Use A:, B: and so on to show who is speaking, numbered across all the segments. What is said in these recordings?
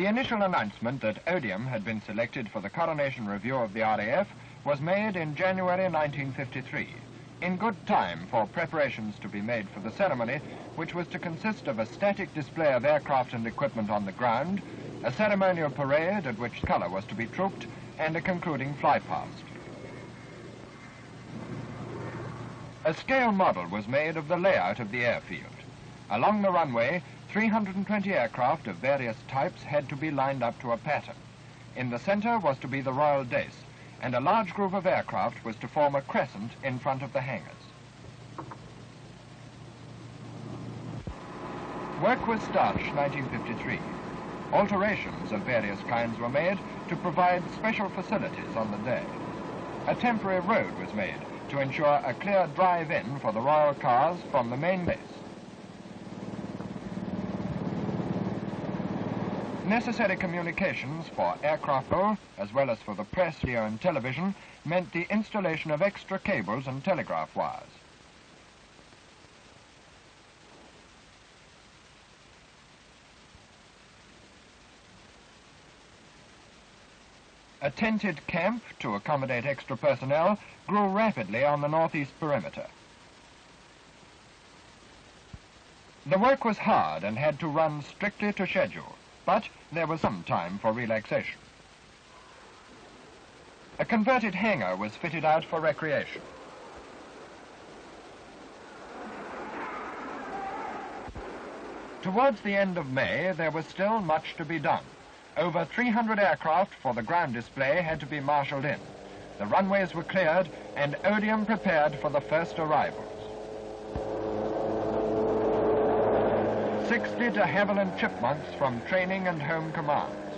A: The initial announcement that Odiham had been selected for the Coronation Review of the RAF was made in January 1953, in good time for preparations to be made for the ceremony, which was to consist of a static display of aircraft and equipment on the ground, a ceremonial parade at which colour was to be trooped, and a concluding flypast. A scale model was made of the layout of the airfield. Along the runway, 320 aircraft of various types had to be lined up to a pattern. In the centre was to be the Royal Dace, and a large group of aircraft was to form a crescent in front of the hangars. Work was started in 1953. Alterations of various kinds were made to provide special facilities on the day. A temporary road was made to ensure a clear drive-in for the Royal cars from the main base. Necessary communications for aircraft crew, as well as for the press, radio and television, meant the installation of extra cables and telegraph wires. A tented camp to accommodate extra personnel grew rapidly on the northeast perimeter. The work was hard and had to run strictly to schedule, but there was some time for relaxation. A converted hangar was fitted out for recreation. Towards the end of May, there was still much to be done. Over 300 aircraft for the ground display had to be marshalled in. The runways were cleared and Odiham prepared for the first arrivals. 60 de Havilland Chipmunks from training and home commands.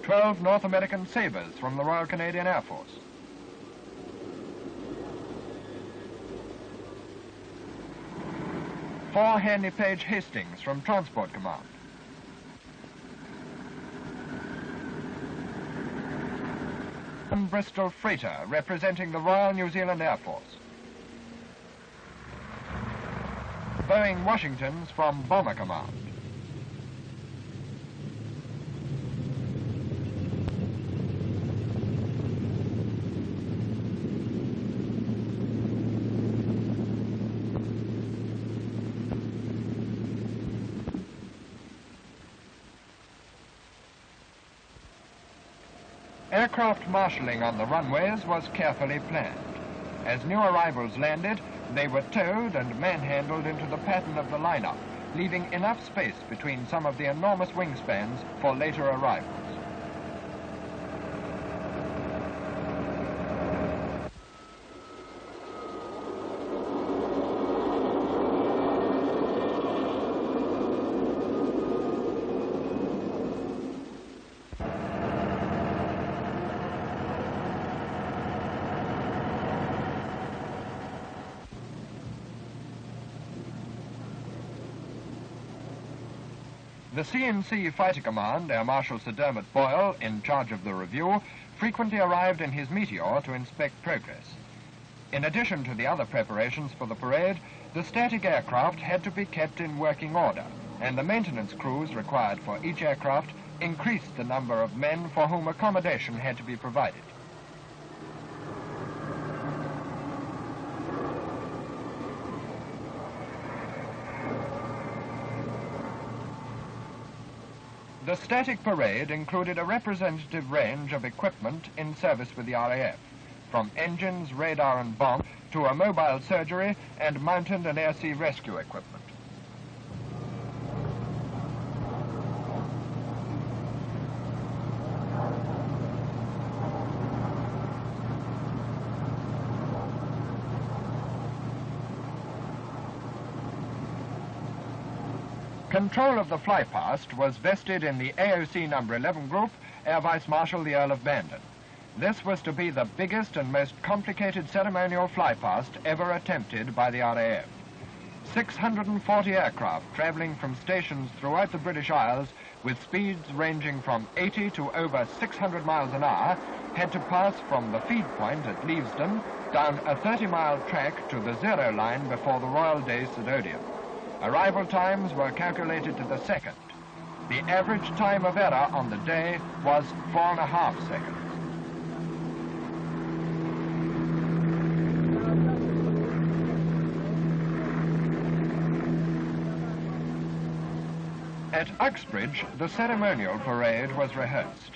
A: "12 North American Sabres from the Royal Canadian Air Force. Four Henry Page Hastings from Transport Command. One Bristol freighter representing the Royal New Zealand Air Force. Boeing Washingtons from Bomber Command. Aircraft marshalling on the runways was carefully planned. As new arrivals landed, they were towed and manhandled into the pattern of the lineup, leaving enough space between some of the enormous wingspans for later arrivals. The C&C Fighter Command, Air Marshal Sir Dermot Boyle, in charge of the review, frequently arrived in his Meteor to inspect progress. In addition to the other preparations for the parade, the static aircraft had to be kept in working order, and the maintenance crews required for each aircraft increased the number of men for whom accommodation had to be provided. The static parade included a representative range of equipment in service with the RAF, from engines, radar and bomb to a mobile surgery and mountain and air-sea rescue equipment. Control of the flypast was vested in the AOC No. 11 group, Air Vice Marshal the Earl of Bandon. This was to be the biggest and most complicated ceremonial flypast ever attempted by the RAF. 640 aircraft travelling from stations throughout the British Isles with speeds ranging from 80 to over 600 miles an hour, had to pass from the feed point at Leavesden down a 30-mile track to the zero line before the Royal Days at Odiham. Arrival times were calculated to the second. The average time of error on the day was 4.5 seconds. At Uxbridge, the ceremonial parade was rehearsed.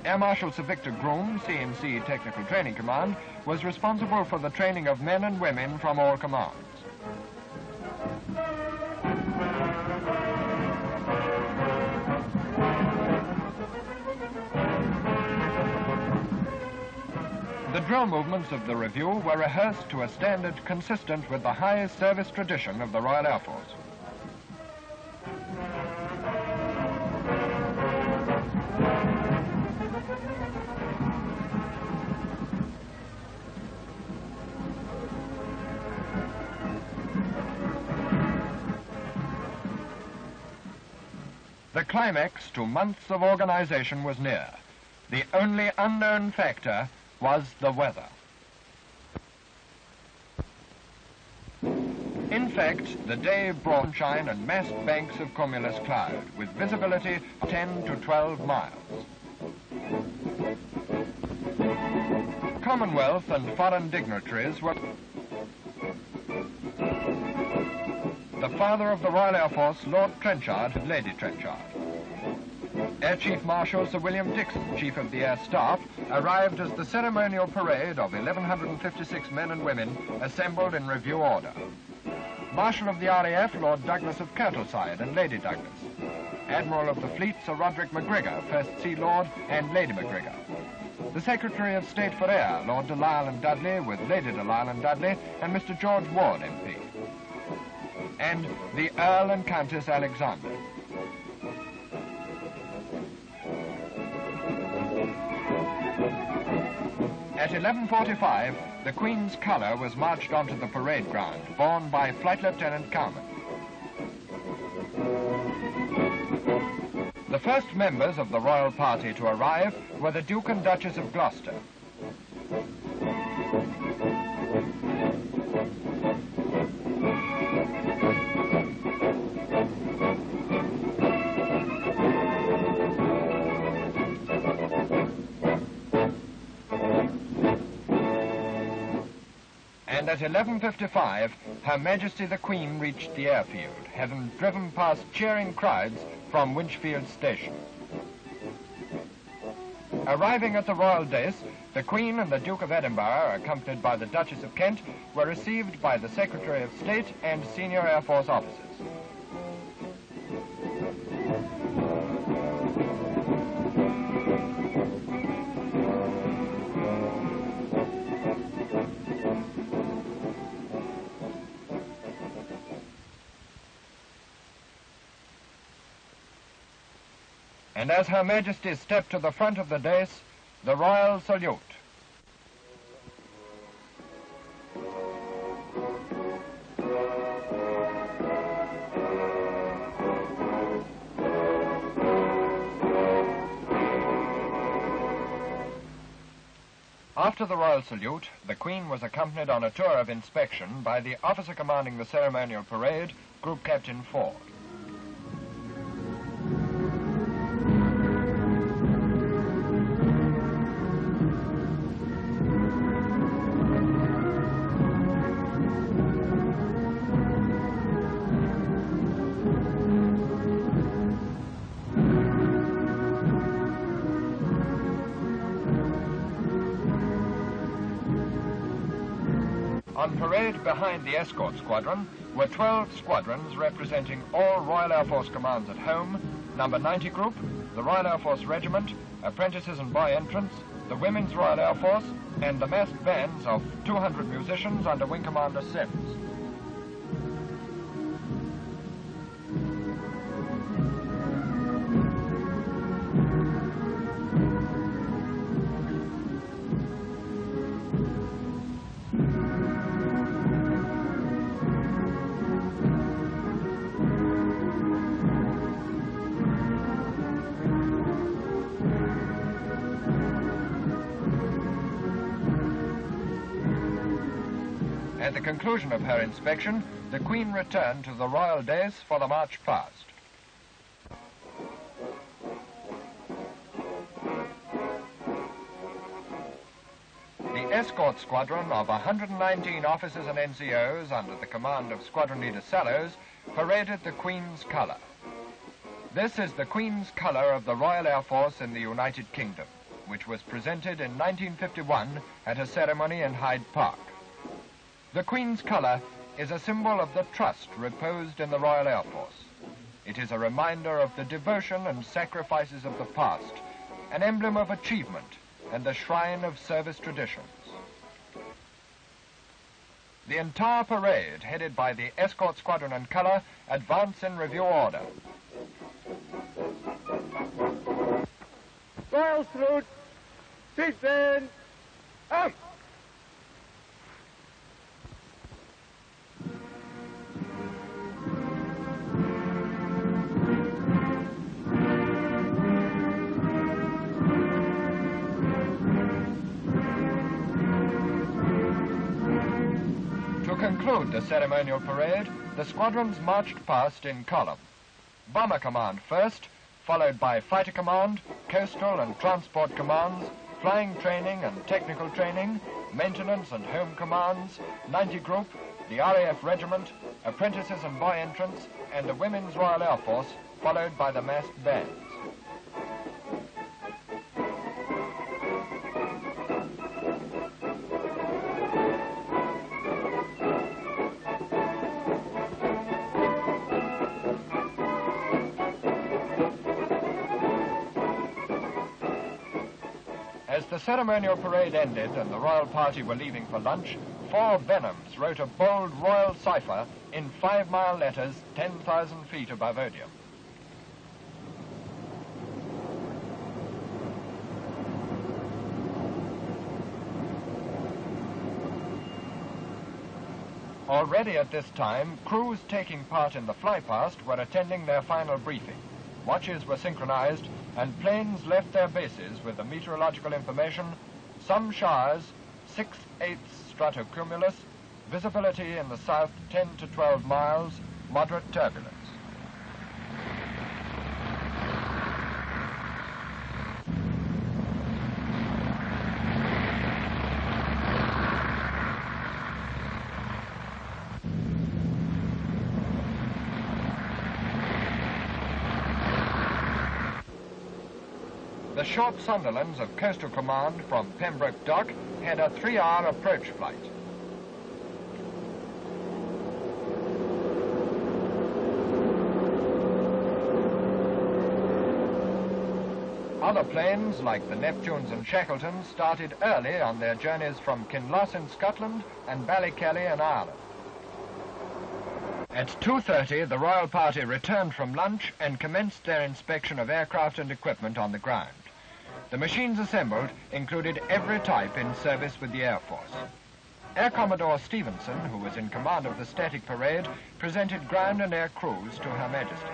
A: Air Marshal Sir Victor Groom, CNC Technical Training Command, was responsible for the training of men and women from all commands. The drill movements of the review were rehearsed to a standard consistent with the high service tradition of the Royal Air Force. The climax to months of organization was near. The only unknown factor was the weather. In fact, the day brought sunshine and massed banks of cumulus cloud, with visibility of 10 to 12 miles. Commonwealth and foreign dignitaries were... The father of the Royal Air Force, Lord Trenchard, and Lady Trenchard. Air Chief Marshal Sir William Dixon, Chief of the Air Staff, arrived as the ceremonial parade of 1,156 men and women assembled in review order. Marshal of the RAF, Lord Douglas of Kirtleside and Lady Douglas. Admiral of the Fleet, Sir Roderick MacGregor, First Sea Lord, and Lady MacGregor. The Secretary of State for Air, Lord de Lisle and Dudley, with Lady de Lisle and Dudley, and Mr. George Ward, MP. And the Earl and Countess Alexander. At 11:45, the Queen's colour was marched onto the parade ground, borne by Flight Lieutenant Cowman. The first members of the royal party to arrive were the Duke and Duchess of Gloucester. And at 11:55, Her Majesty the Queen reached the airfield, having driven past cheering crowds from Winchfield Station. Arriving at the Royal Dais, the Queen and the Duke of Edinburgh, accompanied by the Duchess of Kent, were received by the Secretary of State and senior Air Force officers. And as Her Majesty stepped to the front of the dais, the royal salute. After the royal salute, the Queen was accompanied on a tour of inspection by the officer commanding the ceremonial parade, Group Captain Ford. On parade behind the escort squadron were 12 squadrons representing all Royal Air Force commands at home, number 90 Group, the Royal Air Force Regiment, apprentices and boy entrants, the Women's Royal Air Force, and the massed bands of 200 musicians under Wing Commander Sims. At the conclusion of her inspection, the Queen returned to the royal dais for the march past. The escort squadron of 119 officers and NCOs under the command of Squadron Leader Sallows paraded the Queen's colour. This is the Queen's colour of the Royal Air Force in the United Kingdom, which was presented in 1951 at a ceremony in Hyde Park. The Queen's colour is a symbol of the trust reposed in the Royal Air Force. It is a reminder of the devotion and sacrifices of the past, an emblem of achievement and the shrine of service traditions. The entire parade, headed by the escort squadron and colour, advance in review order.
B: Royal salute, seat band, up!
A: To conclude the ceremonial parade, the squadrons marched past in column. Bomber Command first, followed by Fighter Command, Coastal and Transport Commands, Flying Training and Technical Training, Maintenance and Home Commands, 90 Group, the RAF Regiment, Apprentices and Boy Entrants, and the Women's Royal Air Force, followed by the massed bands. As the ceremonial parade ended and the royal party were leaving for lunch, 4 Venoms wrote a bold royal cipher in 5-mile letters 10,000 feet above Odiham. Already at this time, crews taking part in the flypast were attending their final briefing. Watches were synchronized and planes left their bases with the meteorological information: some showers, 6/8 stratocumulus, visibility in the south 10 to 12 miles, moderate turbulence. The short Sunderlands of Coastal Command from Pembroke Dock had a 3-hour approach flight. Other planes, like the Neptunes and Shackletons, started early on their journeys from Kinloss in Scotland and Ballykelly in Ireland. At 2:30, the royal party returned from lunch and commenced their inspection of aircraft and equipment on the ground. The machines assembled included every type in service with the Air Force. Air Commodore Stevenson, who was in command of the static parade, presented ground and air crews to Her Majesty.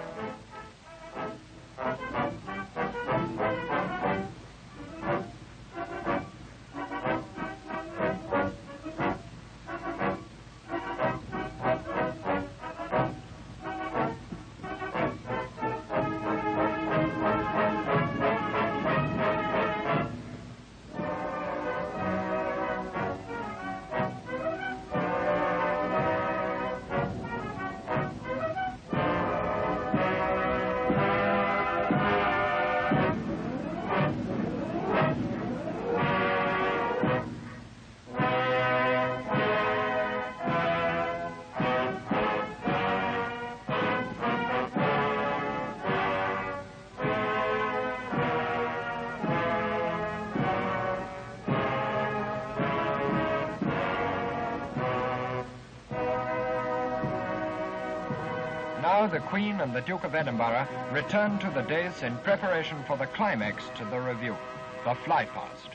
A: Now the Queen and the Duke of Edinburgh returned to the dais in preparation for the climax to the review, the flypast.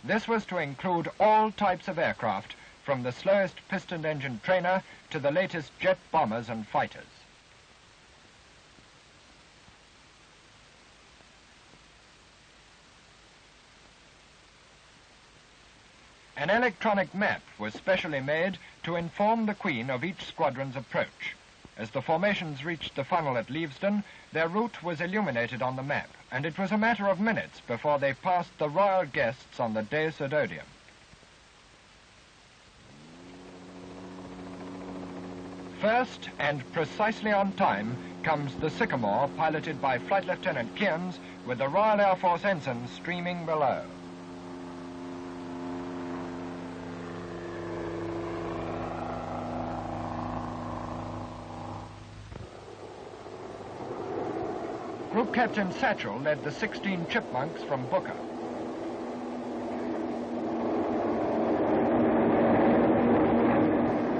A: This was to include all types of aircraft, from the slowest piston engine trainer to the latest jet bombers and fighters. An electronic map was specially made to inform the Queen of each squadron's approach. As the formations reached the funnel at Leavesden, their route was illuminated on the map, and it was a matter of minutes before they passed the royal guests on the dais at Odiham. First, and precisely on time, comes the Sycamore, piloted by Flight Lieutenant Kearns, with the Royal Air Force ensign streaming below. Group Captain Satchel led the 16 Chipmunks from Booker.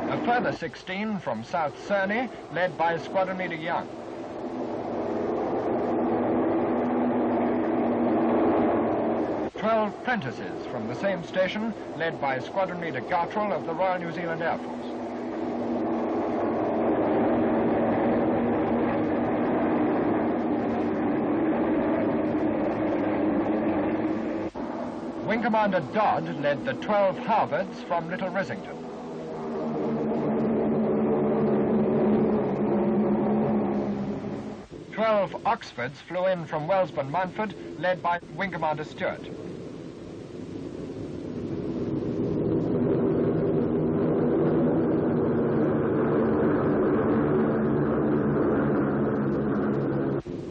A: A further 16 from South Cerney, led by Squadron Leader Young. "12 Prentices from the same station, led by Squadron Leader Gartrell of the Royal New Zealand Air Force. Wing Commander Dodd led the 12 Harvards from Little Rissington. Oxfords flew in from Wellesbourne Munford, led by Wing Commander Stewart.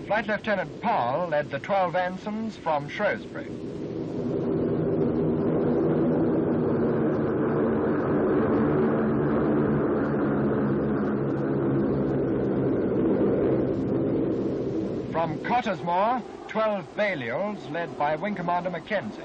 A: Flight Lieutenant Powell led the 12 ensigns from Shrewsbury. From Cottesmore, 12 Balliols, led by Wing Commander Mackenzie.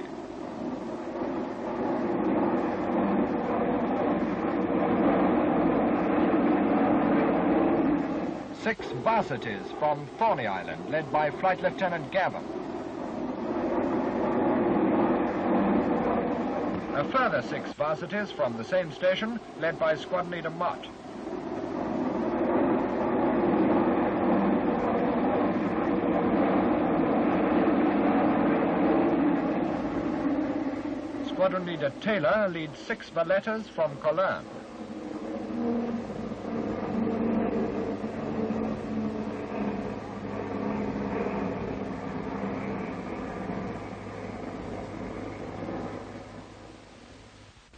A: Six Varsities from Thorney Island, led by Flight Lieutenant Gavin. A further 6 Varsities from the same station, led by Squadron Leader Mott. Squadron Leader Taylor leads 6 Valettas from Cologne.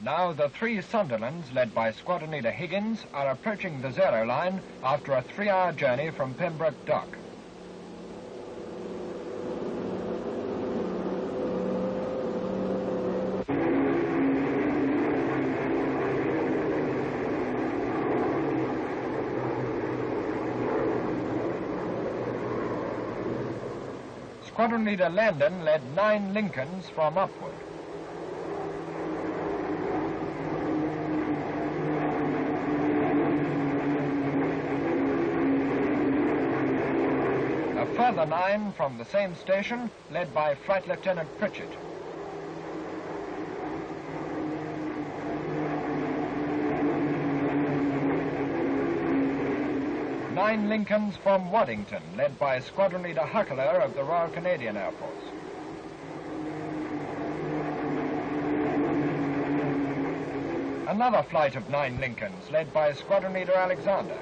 A: Now the 3 Sunderlands, led by Squadron Leader Higgins, are approaching the zero line after a 3-hour journey from Pembroke Dock. Squadron Leader Landon led 9 Lincolns from Upward. A further 9 from the same station, led by Flight Lieutenant Pritchett. Nine Lincolns from Waddington, led by Squadron Leader Huckler of the Royal Canadian Air Force. Another flight of 9 Lincolns, led by Squadron Leader Alexander.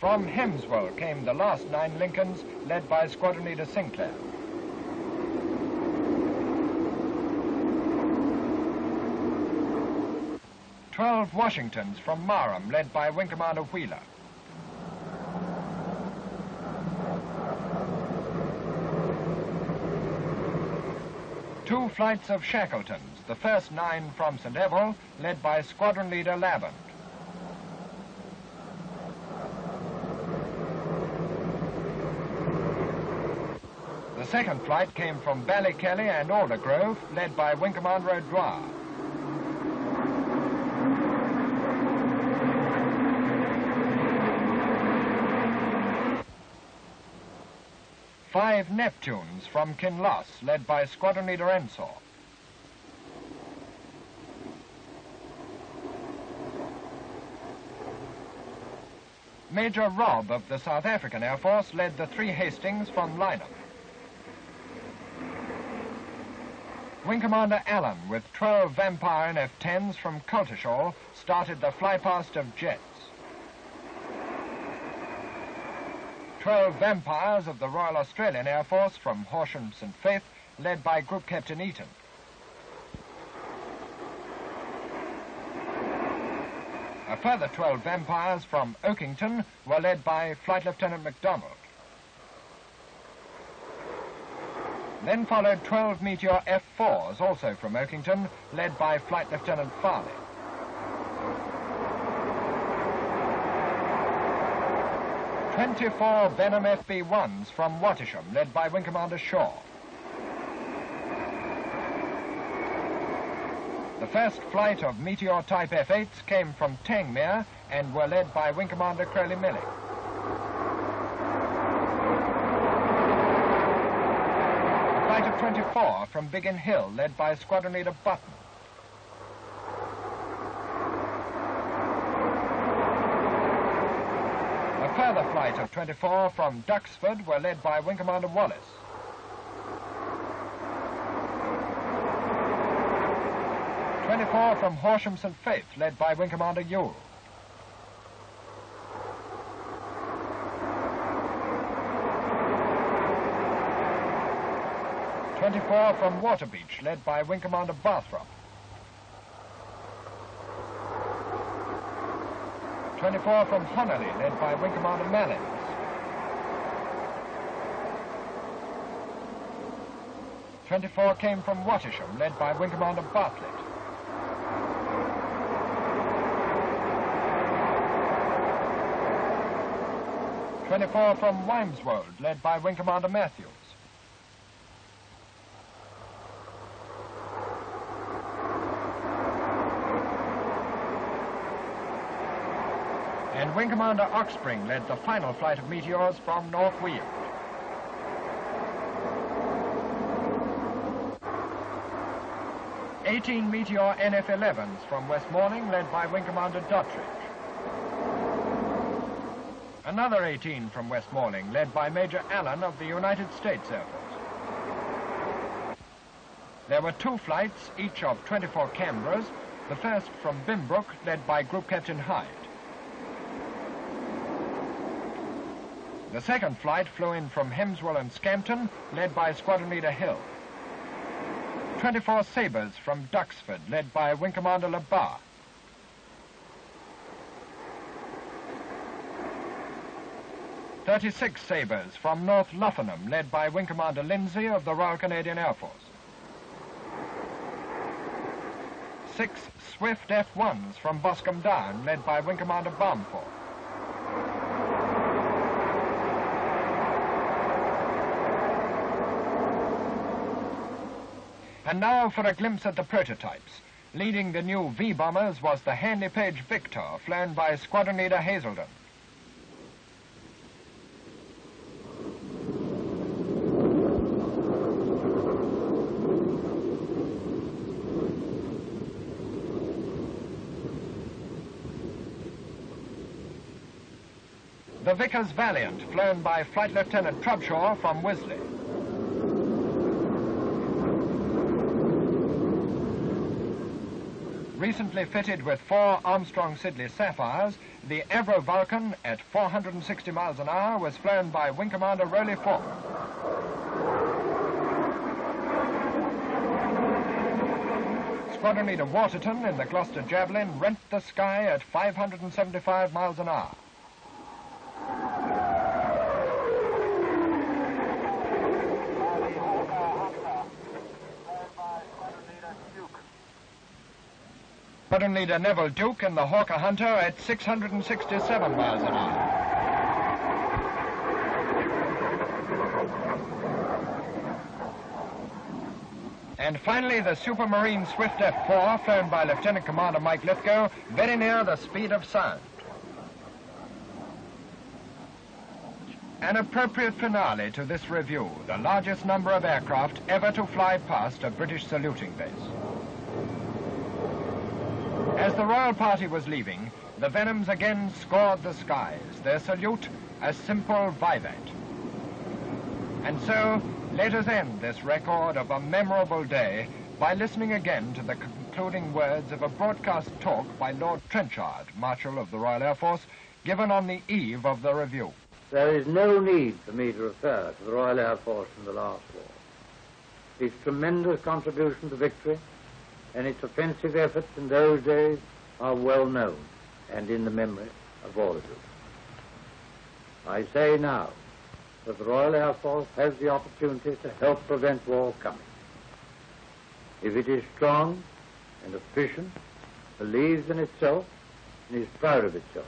A: From Hemswell came the last 9 Lincolns, led by Squadron Leader Sinclair. "12 Washingtons from Marham, led by Wing Commander Wheeler. Two flights of Shackletons, the first 9 from St. Evell, led by Squadron Leader Laband. The second flight came from Ballykelly and Aldergrove, led by Wing Commander O'Dwyer. 5 Neptunes from Kinloss, led by Squadron Leader Ensor. Major Robb of the South African Air Force led the 3 Hastings from Lynham. Wing Commander Allen, with 12 Vampire NF-10s from Coltishall, started the flypast of jets. 12 Vampires of the Royal Australian Air Force from Horsham St Faith, led by Group Captain Eaton. A further 12 Vampires from Oakington were led by Flight Lieutenant MacDonald. Then followed 12 Meteor F-4s, also from Oakington, led by Flight Lieutenant Farley. "24 Venom FB-1s from Wattisham, led by Wing Commander Shaw. The first flight of Meteor Type F-8s came from Tangmere and were led by Wing Commander Crowley-Milling. A flight of 24 from Biggin Hill, led by Squadron Leader Button. A further flight of 24 from Duxford were led by Wing Commander Wallace. "24 from Horsham St Faith, led by Wing Commander Ewell. "24 from Waterbeach, led by Wing Commander Barthrop. 24 from Honolly, led by Wing Commander Mallins. 24 came from Wattisham, led by Wing Commander Bartlett. 24 from Wymeswold, led by Wing Commander Matthews. And Wing Commander Oxspring led the final flight of Meteors from North Weald. "18 Meteor NF-11s from Westmorning, led by Wing Commander Dottridge. Another 18 from Westmorning, led by Major Allen of the United States Air Force. There were 2 flights, each of 24 Canberras, the first from Bimbrook, led by Group Captain Hyde. The second flight flew in from Hemswell and Scampton, led by Squadron Leader Hill. 24 Sabres from Duxford, led by Wing Commander Labar. 36 Sabres from North Lufferham, led by Wing Commander Lindsay of the Royal Canadian Air Force. 6 Swift F-1s from Boscombe Down, led by Wing Commander Balmford. And now for a glimpse at the prototypes. Leading the new V-bombers was the Handley Page Victor, flown by Squadron Leader Hazelden. The Vickers Valiant, flown by Flight Lieutenant Trubshaw from Wisley. Recently fitted with 4 Armstrong Siddeley Sapphires, the Avro Vulcan at 460 miles an hour was flown by Wing Commander Rowley Falk. Squadron Leader Waterton in the Gloucester Javelin rent the sky at 575 miles an hour. Squadron Leader Neville Duke and the Hawker Hunter at 667 miles an hour. And finally, the Supermarine Swift F-4, flown by Lieutenant Commander Mike Lithgow, very near the speed of sound. An appropriate finale to this review, the largest number of aircraft ever to fly past a British saluting base. As the royal party was leaving, the Venoms again scored the skies, their salute a simple vivat. And so, let us end this record of a memorable day by listening again to the concluding words of a broadcast talk by Lord Trenchard, Marshal of the Royal Air Force, given on the eve of the review.
C: There is no need for me to refer to the Royal Air Force in the last war. Its tremendous contribution to victory and its offensive efforts in those days are well known and in the memory of all of you. I say now that the Royal Air Force has the opportunity to help prevent war coming. If it is strong and efficient, believes in itself, and is proud of itself,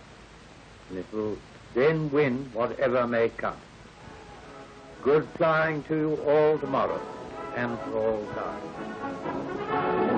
C: and it will then win whatever may come. Good flying to you all tomorrow and for all time.